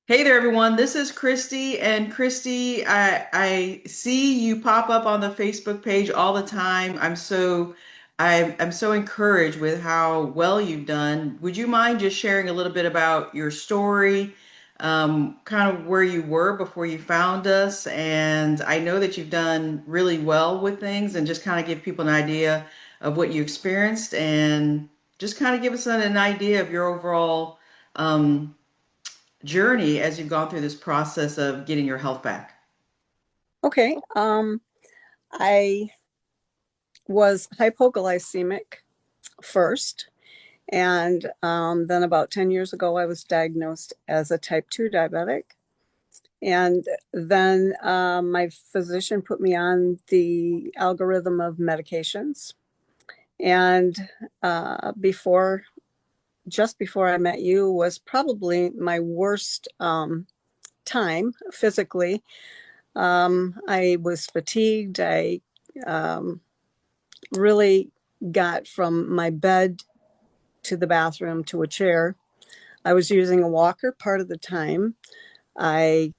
Hey there, everyone. This is Christy, and Christy, I see you pop up on the Facebook page all the time. I'm so encouraged with how well you've done. Would you mind just sharing a little bit about your story, kind of where you were before you found us? And I know that you've done really well with things, and just kind of give people an idea of what you experienced, and just kind of give us an idea of your overall. Journey as you've gone through this process of getting your health back? Okay. I was hypoglycemic first, and then about 10 years ago, I was diagnosed as a type 2 diabetic. And then my physician put me on the algorithm of medications. And before, just before I met you, was probably my worst time physically. I was fatigued. I um, really got from my bed to the bathroom to a chair. I was using a walker part of the time. I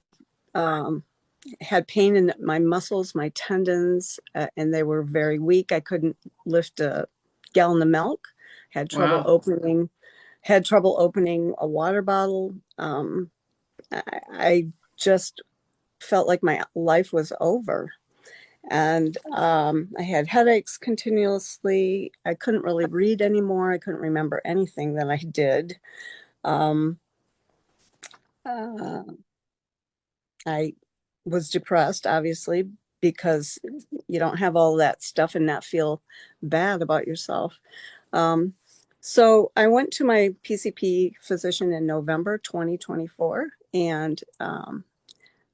um, had pain in my muscles, my tendons, and they were very weak. I couldn't lift a gallon of milk. Had trouble Wow. opening. Had trouble opening a water bottle. I just felt like my life was over. And I had headaches continuously. I couldn't really read anymore. I couldn't remember anything that I did. Um, uh, I was depressed, obviously, because you don't have all that stuff and not feel bad about yourself. Um, so I went to my PCP physician in November 2024, and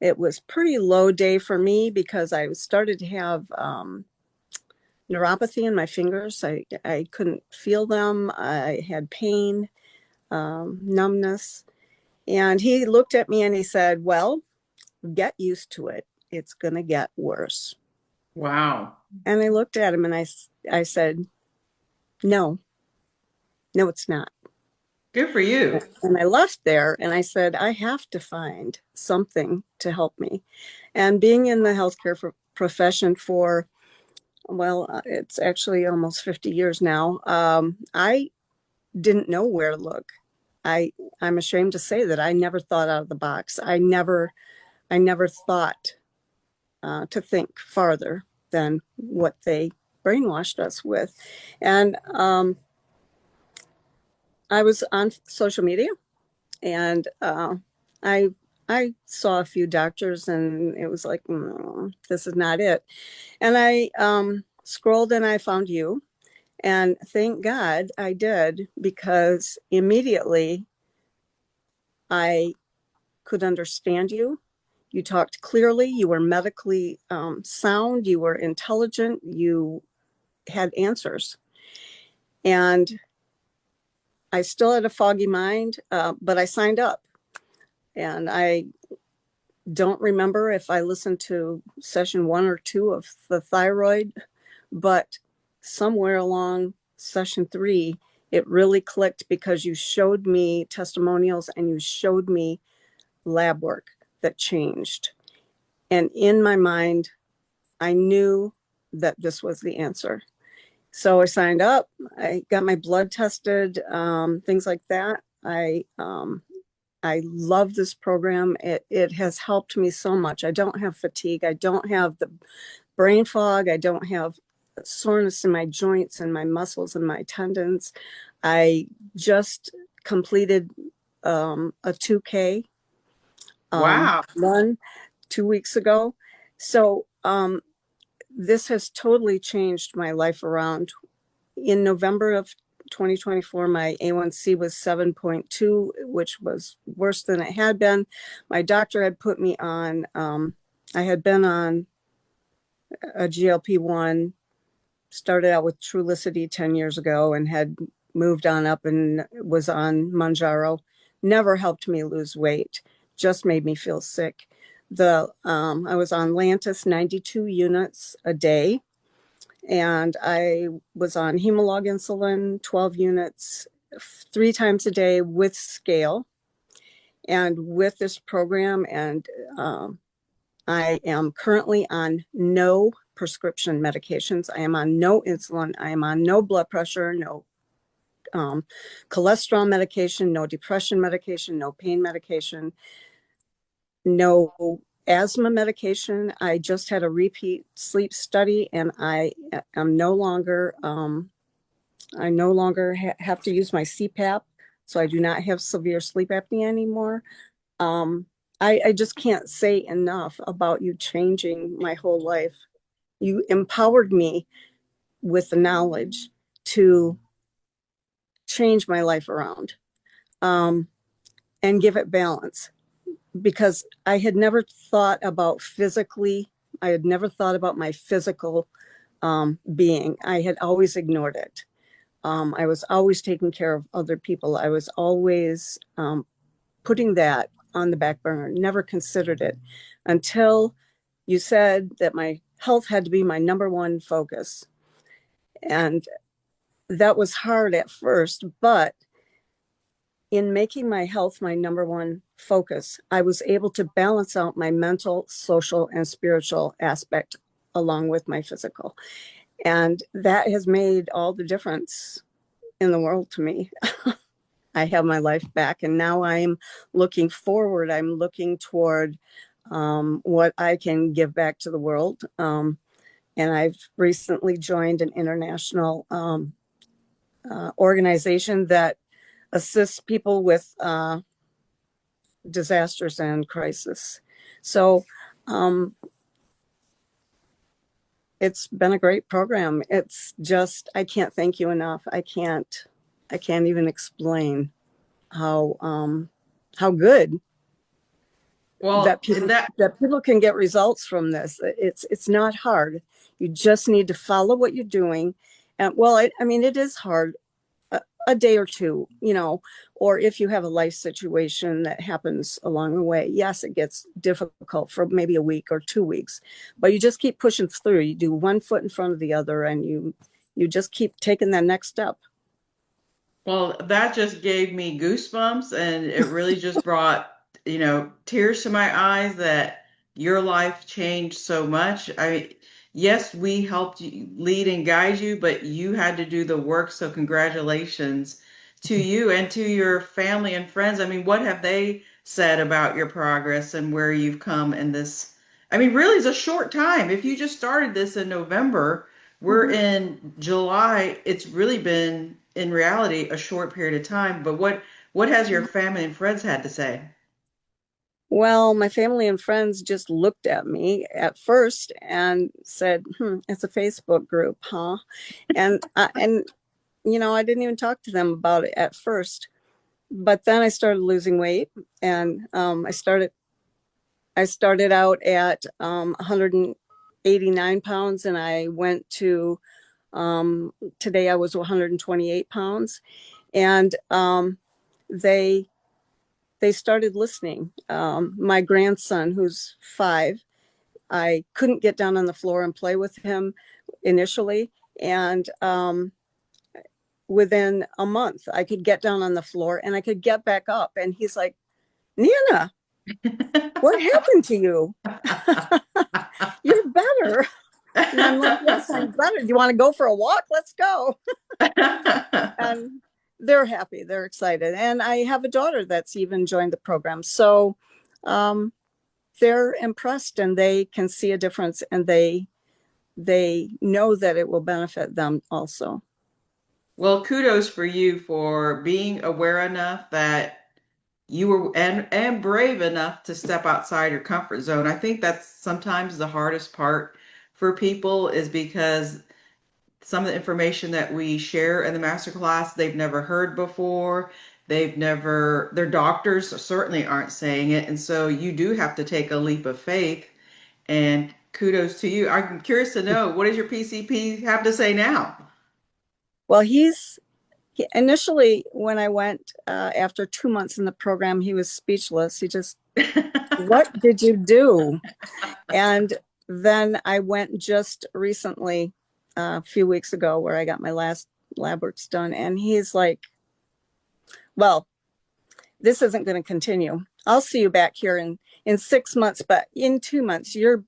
it was pretty low day for me because I started to have neuropathy in my fingers. I couldn't feel them. I had pain, numbness. And he looked at me and he said, "Well, get used to it. It's going to get worse." Wow. And I looked at him and I said, "No, no, it's not." Good for you. And I left there and I said, "I have to find something to help me." And being in the healthcare profession for, well, it's actually almost 50 years now, I didn't know where to look. I I'm ashamed to say that I never thought out of the box. I never thought to think farther than what they brainwashed us with. And I was on social media, and I I saw a few doctors, and it was like, this is not it. And I scrolled, and I found you, and thank God I did, because immediately I could understand you. You talked clearly. You were medically sound. You were intelligent. You had answers. And I still had a foggy mind, but I signed up. And I don't remember if I listened to session 1 or 2 of the thyroid, but somewhere along session 3, it really clicked because you showed me testimonials and you showed me lab work that changed. And in my mind, I knew that this was the answer. So I signed up. I got my blood tested, things like that. I love this program. It has helped me so much. I don't have fatigue. I don't have the brain fog. I don't have soreness in my joints and my muscles and my tendons. I just completed a 2K Wow. run 2 weeks ago. So this has totally changed my life around. In November of 2024, my A1C was 7.2, which was worse than it had been. My doctor had put me on, I had been on a GLP-1, started out with Trulicity 10 years ago and had moved on up and was on Manjaro. Never helped me lose weight, just made me feel sick. I was on Lantus 92 units a day, and I was on Humalog insulin 12 units 3 times a day with scale. And with this program, and I am currently on no prescription medications. I am on no insulin. I am on no blood pressure, no um, cholesterol medication, no depression medication, no pain medication, no asthma medication. I just had a repeat sleep study, and am no longer have to use my CPAP, so I do not have severe sleep apnea anymore. Um, I just can't say enough about you changing my whole life. You empowered me with the knowledge to change my life around, um, and give it balance, because I had never thought about physically, I had never thought about my physical being. I had always ignored it. I was always taking care of other people. I was always putting that on the back burner, never considered it until you said that my health had to be my number one focus. And that was hard at first, but in making my health my number one focus, I was able to balance out my mental, social, and spiritual aspect along with my physical. And that has made all the difference in the world to me. I have my life back, and now I'm looking forward. I'm looking toward what I can give back to the world. And I've recently joined an international organization that assists people with disasters and crisis. So um, it's been a great program. It's just, I can't thank you enough. I can't even explain how good Well, that that people can get results from this. It's not hard. You just need to follow what you're doing. And well, I mean, it is hard a day or two, or if you have a life situation that happens along the way, yes, it gets difficult for maybe a week or 2 weeks, but you just keep pushing through. You do one foot in front of the other, and you just keep taking that next step. Well, that just gave me goosebumps, and it really just brought, tears to my eyes that your life changed so much. Yes, we helped you lead and guide you, but you had to do the work. So congratulations to you and to your family and friends. I mean, what have they said about your progress and where you've come in this? I mean, really, it's a short time. If you just started this in November, we're Mhm. in July. It's really been, in reality, a short period of time. But what has your family and friends had to say? Well, my family and friends just looked at me at first and said, it's a Facebook group, huh? And I didn't even talk to them about it at first. But then I started losing weight, and I started out at 189 pounds, and I went to today I was 128 pounds, and they they started listening. My grandson, who's 5, I couldn't get down on the floor and play with him initially, and within a month, I could get down on the floor and I could get back up, and he's like, "Nina, what happened to you? You're better." And I'm like, "Yes, I'm better. Do you want to go for a walk? Let's go." And they're happy, they're excited. And I have a daughter that's even joined the program. So um, they're impressed, and they can see a difference, and they know that it will benefit them also. Well, kudos for you for being aware enough that you were and brave enough to step outside your comfort zone. I think that's sometimes the hardest part for people is because some of the information that we share in the masterclass they've never heard before. Their doctors certainly aren't saying it. And so you do have to take a leap of faith. And kudos to you. I'm curious to know, what does your PCP have to say now? Well, initially, when I went after 2 months in the program, he was speechless. He just, "What did you do?" And then I went just recently, a few weeks ago, where I got my last lab works done. And he's like, well, this isn't going to continue. I'll see you back here in 6 months, but in 2 months, your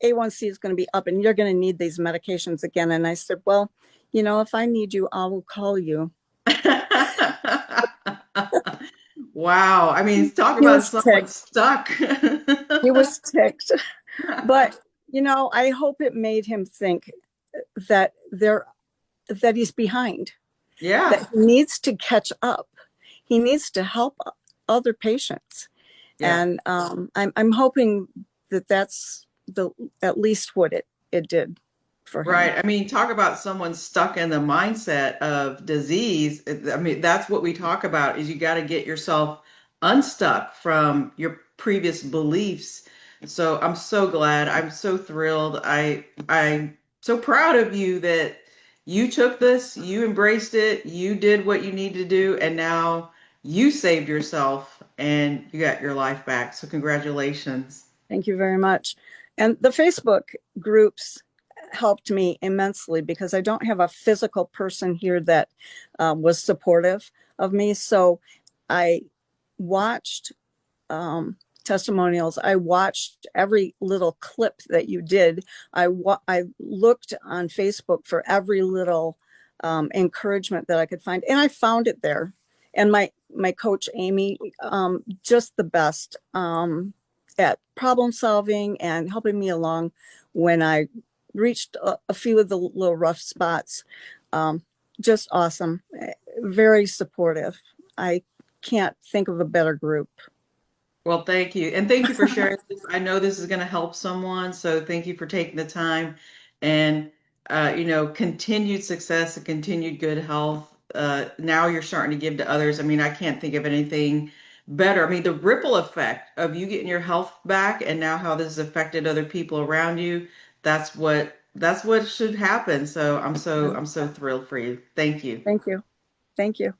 A1C is going to be up and you're going to need these medications again. And I said, well, if I need you, I will call you. Wow. I mean, talk He about was someone ticked. stuck. He was ticked. But, I hope it made him think that that he's behind, Yeah. that he needs to catch up. He needs to help other patients. Yeah. And I'm hoping that that's at least what it did for him. Right. I mean, talk about someone stuck in the mindset of disease. I mean, that's what we talk about is you got to get yourself unstuck from your previous beliefs. So I'm so glad. I'm so thrilled. I'm so proud of you that you took this, you embraced it, you did what you need to do, and now you saved yourself and you got your life back. So congratulations. Thank you very much. And the Facebook groups helped me immensely because I don't have a physical person here that was supportive of me. So I watched testimonials. I watched every little clip that you did. I looked on Facebook for every little encouragement that I could find, and I found it there. And my coach Amy, just the best at problem solving and helping me along when I reached a few of the little rough spots. Um, just awesome, very supportive. I can't think of a better group. Well, thank you. And thank you for sharing this. I know this is going to help someone. So thank you for taking the time and, continued success and continued good health. Now you're starting to give to others. I mean, I can't think of anything better. I mean, the ripple effect of you getting your health back and now how this has affected other people around you, that's what should happen. So I'm so thrilled for you. Thank you. Thank you. Thank you.